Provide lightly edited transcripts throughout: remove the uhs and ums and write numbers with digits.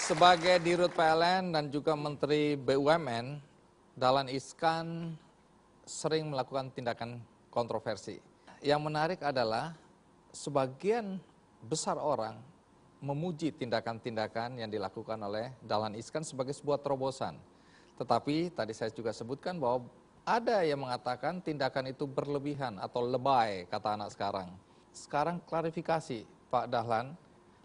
Sebagai Dirut PLN dan juga Menteri BUMN, Dahlan Iskan sering melakukan tindakan kontroversi. Yang menarik adalah sebagian besar orang memuji tindakan-tindakan yang dilakukan oleh Dahlan Iskan sebagai sebuah terobosan. Tetapi tadi saya juga sebutkan bahwa ada yang mengatakan tindakan itu berlebihan atau lebay, kata anak sekarang. Sekarang klarifikasi, Pak Dahlan,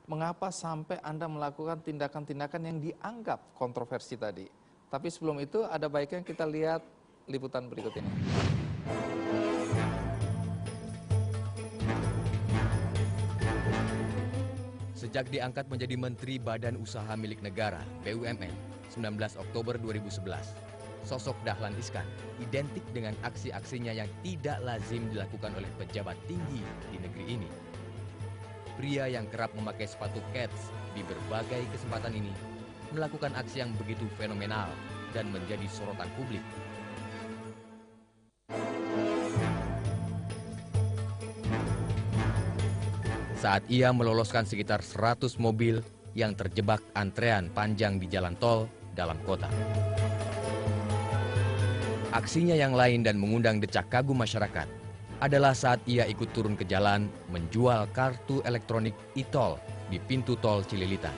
mengapa sampai Anda melakukan tindakan-tindakan yang dianggap kontroversi tadi? Tapi sebelum itu ada baiknya kita lihat liputan berikut ini. Sejak diangkat menjadi Menteri Badan Usaha Milik Negara (BUMN) 19 Oktober 2011, sosok Dahlan Iskan identik dengan aksi-aksinya yang tidak lazim dilakukan oleh pejabat tinggi di negeri ini. Pria yang kerap memakai sepatu kets di berbagai kesempatan ini melakukan aksi yang begitu fenomenal dan menjadi sorotan publik. Saat ia meloloskan sekitar 100 mobil yang terjebak antrean panjang di jalan tol dalam kota. Aksinya yang lain dan mengundang decak kagum masyarakat adalah saat ia ikut turun ke jalan menjual kartu elektronik e-tol di pintu tol Cililitan.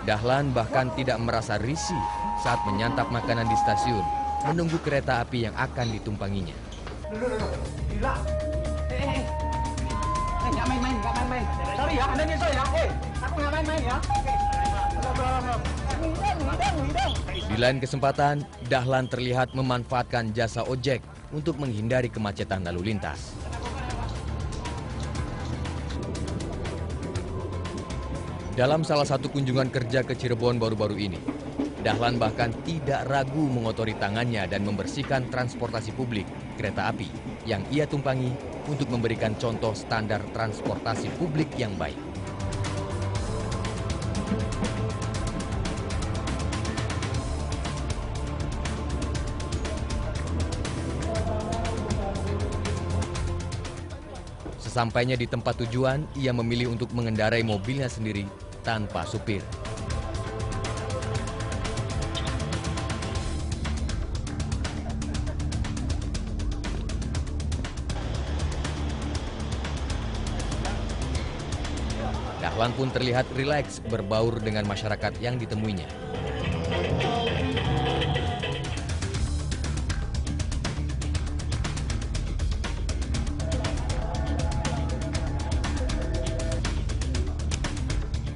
Dahlan bahkan tidak merasa risih saat menyantap makanan di stasiun, menunggu kereta api yang akan ditumpanginya. Gila. Nggak main-main. Sorry ya, Anda nyesel ya. Aku nggak main-main ya. Di lain kesempatan, Dahlan terlihat memanfaatkan jasa ojek untuk menghindari kemacetan lalu lintas. Dalam salah satu kunjungan kerja ke Cirebon baru-baru ini, Dahlan bahkan tidak ragu mengotori tangannya dan membersihkan transportasi publik, kereta api, yang ia tumpangi untuk memberikan contoh standar transportasi publik yang baik. Sesampainya di tempat tujuan, ia memilih untuk mengendarai mobilnya sendiri tanpa supir. Dahlan pun terlihat rileks berbaur dengan masyarakat yang ditemuinya.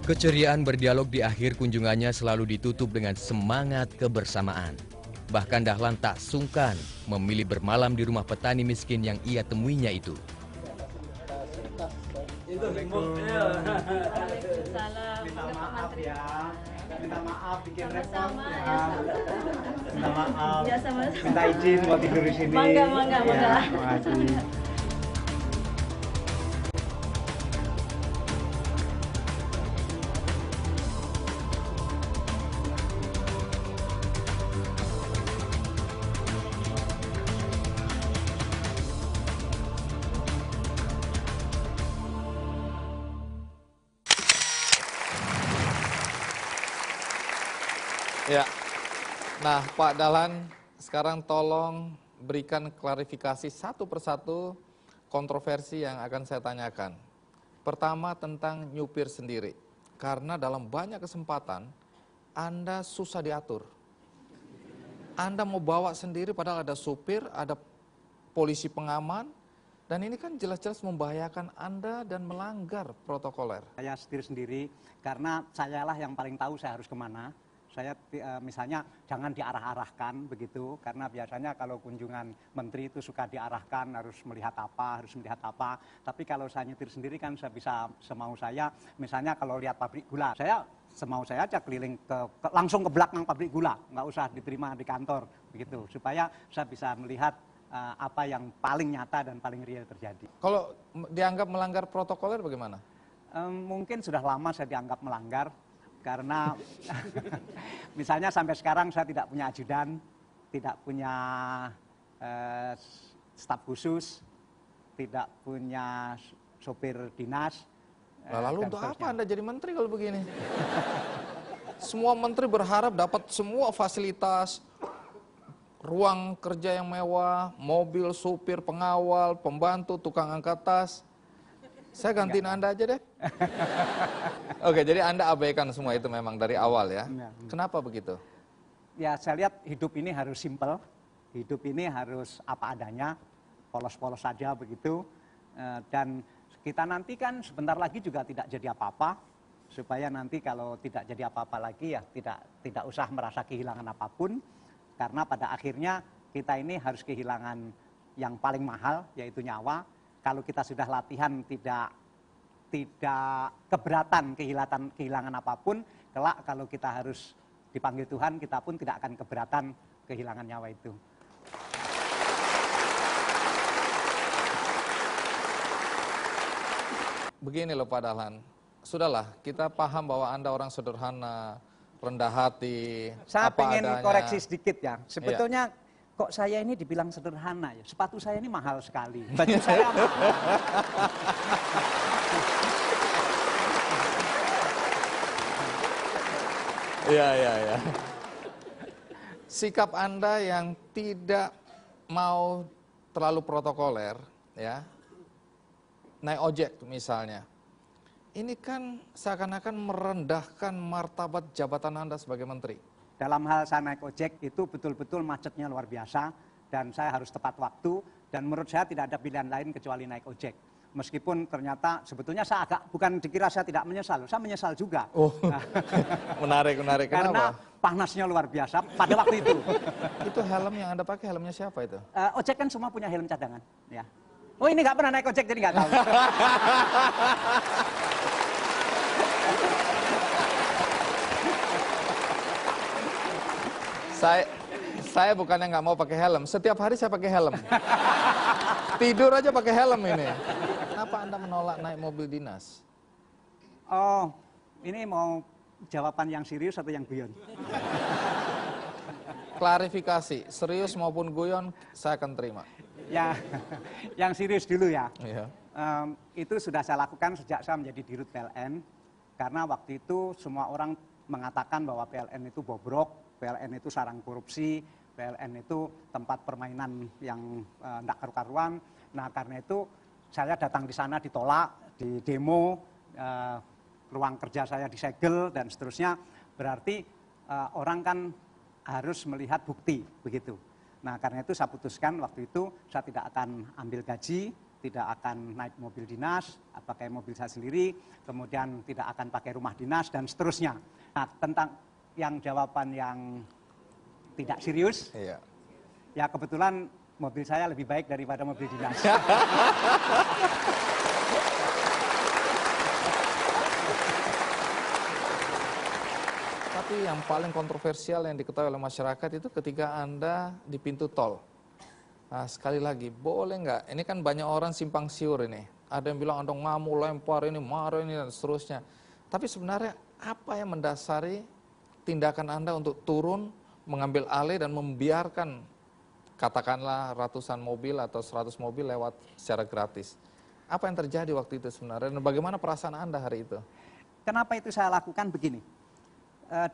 Keceriaan berdialog di akhir kunjungannya selalu ditutup dengan semangat kebersamaan. Bahkan Dahlan tak sungkan memilih bermalam di rumah petani miskin yang ia temuinya itu. Minta maaf ya. Minta maaf bikin repot ya. Minta maaf. Minta izin mau tidur di sini. Mangga. Ya, nah Pak Dahlan, sekarang tolong berikan klarifikasi satu persatu kontroversi yang akan saya tanyakan. Pertama tentang nyupir sendiri, karena dalam banyak kesempatan Anda susah diatur. Anda mau bawa sendiri padahal ada supir, ada polisi pengaman, dan ini kan jelas-jelas membahayakan Anda dan melanggar protokoler. Saya setir sendiri karena sayalah yang paling tahu saya harus kemana. Saya misalnya jangan diarah-arahkan begitu, karena biasanya kalau kunjungan menteri itu suka diarahkan harus melihat apa. Tapi kalau saya nyetir sendiri kan saya bisa semau saya. Misalnya kalau lihat pabrik gula, saya semau saya aja keliling langsung ke belakang pabrik gula, nggak usah diterima di kantor begitu, supaya saya bisa melihat apa yang paling nyata dan paling real terjadi. Kalau dianggap melanggar protokoler bagaimana? Mungkin sudah lama saya dianggap melanggar. Karena misalnya sampai sekarang saya tidak punya ajudan, tidak punya staf khusus, tidak punya sopir dinas. Lalu dan untuk seterusnya. apa Anda jadi menteri kalau begini? Semua menteri berharap dapat semua fasilitas, ruang kerja yang mewah, mobil, supir, pengawal, pembantu, tukang angkat tas. Saya gantiin Anda aja deh. Oke, jadi Anda abaikan semua itu memang dari awal ya. Enggak. Kenapa begitu? Ya saya lihat hidup ini harus simpel, hidup ini harus apa adanya, polos-polos saja begitu. Dan kita nanti kan sebentar lagi juga tidak jadi apa-apa, supaya nanti kalau tidak jadi apa-apa lagi ya tidak usah merasa kehilangan apapun, karena pada akhirnya kita ini harus kehilangan yang paling mahal, yaitu nyawa. Kalau kita sudah latihan tidak keberatan kehilangan apapun, kelak kalau kita harus dipanggil Tuhan, kita pun tidak akan keberatan kehilangan nyawa itu. Begini loh Pak Dahlan, sudahlah kita paham bahwa Anda orang sederhana, rendah hati, Saya apa pengen adanya. koreksi sedikit ya. Sebetulnya kok saya ini dibilang sederhana ya. Sepatu saya ini mahal sekali. Baju saya mahal. Iya. Sikap Anda yang tidak mau terlalu protokoler, ya, naik ojek misalnya, ini kan seakan-akan merendahkan martabat jabatan Anda sebagai menteri. Dalam hal saya naik ojek itu betul-betul macetnya luar biasa dan saya harus tepat waktu dan menurut saya tidak ada pilihan lain kecuali naik ojek. Meskipun ternyata sebetulnya saya bukan dikira saya tidak menyesal, saya menyesal juga. Oh, menarik. Karena Kenapa? panasnya luar biasa pada waktu itu. Itu helm yang Anda pakai, helmnya siapa itu? Ojek kan semua punya helm cadangan. Ya. Oh ini nggak pernah naik ojek jadi nggak tahu. Saya bukannya nggak mau pakai helm, setiap hari saya pakai helm. Tidur aja pakai helm ini. Kenapa Anda menolak naik mobil dinas? Oh, ini mau jawaban yang serius atau yang guyon? Klarifikasi, serius maupun guyon, saya akan terima. Ya, yang serius dulu ya. Iya. Itu sudah saya lakukan sejak saya menjadi dirut PLN. Karena waktu itu semua orang mengatakan bahwa PLN itu bobrok, PLN itu sarang korupsi, PLN itu tempat permainan yang tidak karu-karuan. Nah karena itu saya datang di sana ditolak, di demo, ruang kerja saya disegel dan seterusnya. Berarti orang kan harus melihat bukti begitu. Nah karena itu saya putuskan waktu itu saya tidak akan ambil gaji, tidak akan naik mobil dinas, pakai mobil saya sendiri, kemudian tidak akan pakai rumah dinas dan seterusnya. Nah tentang yang jawaban yang tidak serius, Iya. ya kebetulan mobil saya lebih baik daripada mobil dinas. Tapi yang paling kontroversial yang diketahui oleh masyarakat itu ketika Anda di pintu tol. Nah sekali lagi, boleh nggak? Ini kan banyak orang simpang siur ini. Ada yang bilang Anda ngamuk, lempar ini, marah ini, dan seterusnya. Tapi sebenarnya apa yang mendasari tindakan Anda untuk turun, mengambil alih dan membiarkan katakanlah ratusan mobil atau 100 mobil lewat secara gratis? Apa yang terjadi waktu itu sebenarnya? Dan bagaimana perasaan Anda hari itu? Kenapa itu saya lakukan begini?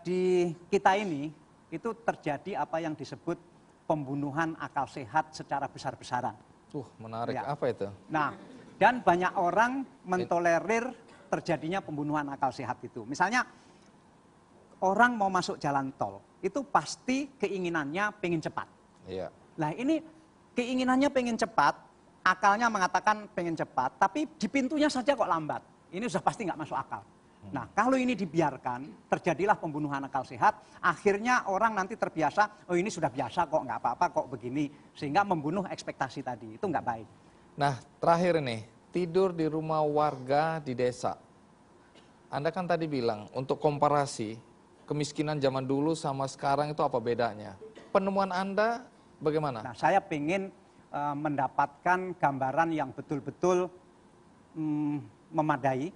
Di kita ini itu terjadi apa yang disebut pembunuhan akal sehat secara besar-besaran. Menarik. Ya. Apa itu? Nah, dan banyak orang mentolerir terjadinya pembunuhan akal sehat itu. Misalnya orang mau masuk jalan tol, itu pasti keinginannya pengen cepat. Iya. Nah ini keinginannya pengen cepat, akalnya mengatakan pengen cepat, tapi di pintunya saja kok lambat. Ini sudah pasti nggak masuk akal. Nah kalau ini dibiarkan, terjadilah pembunuhan akal sehat, akhirnya orang nanti terbiasa, oh ini sudah biasa kok, nggak apa-apa kok begini. Sehingga membunuh ekspektasi tadi, itu nggak baik. Nah, terakhir ini, tidur di rumah warga di desa. Anda kan tadi bilang, untuk komparasi, kemiskinan zaman dulu sama sekarang itu apa bedanya? Penemuan Anda bagaimana? Nah saya pengen mendapatkan gambaran yang betul-betul memadai.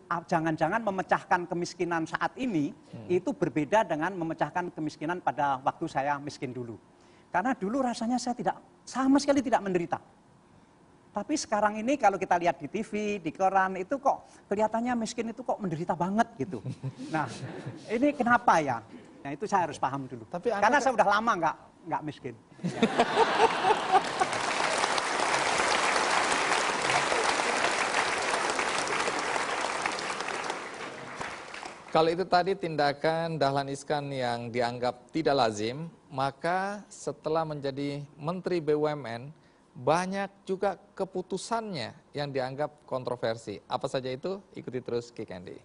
Jangan-jangan memecahkan kemiskinan saat ini itu berbeda dengan memecahkan kemiskinan pada waktu saya miskin dulu. Karena dulu rasanya saya sama sekali tidak menderita. Tapi sekarang ini kalau kita lihat di TV, di koran itu kok kelihatannya miskin itu kok menderita banget gitu. Nah, ini kenapa ya? Nah itu saya harus paham dulu. Tapi karena saya udah lama nggak miskin. Kalau itu tadi tindakan Dahlan Iskan yang dianggap tidak lazim, maka setelah menjadi Menteri BUMN, banyak juga keputusannya yang dianggap kontroversi. Apa saja itu? Ikuti terus Kick Andy.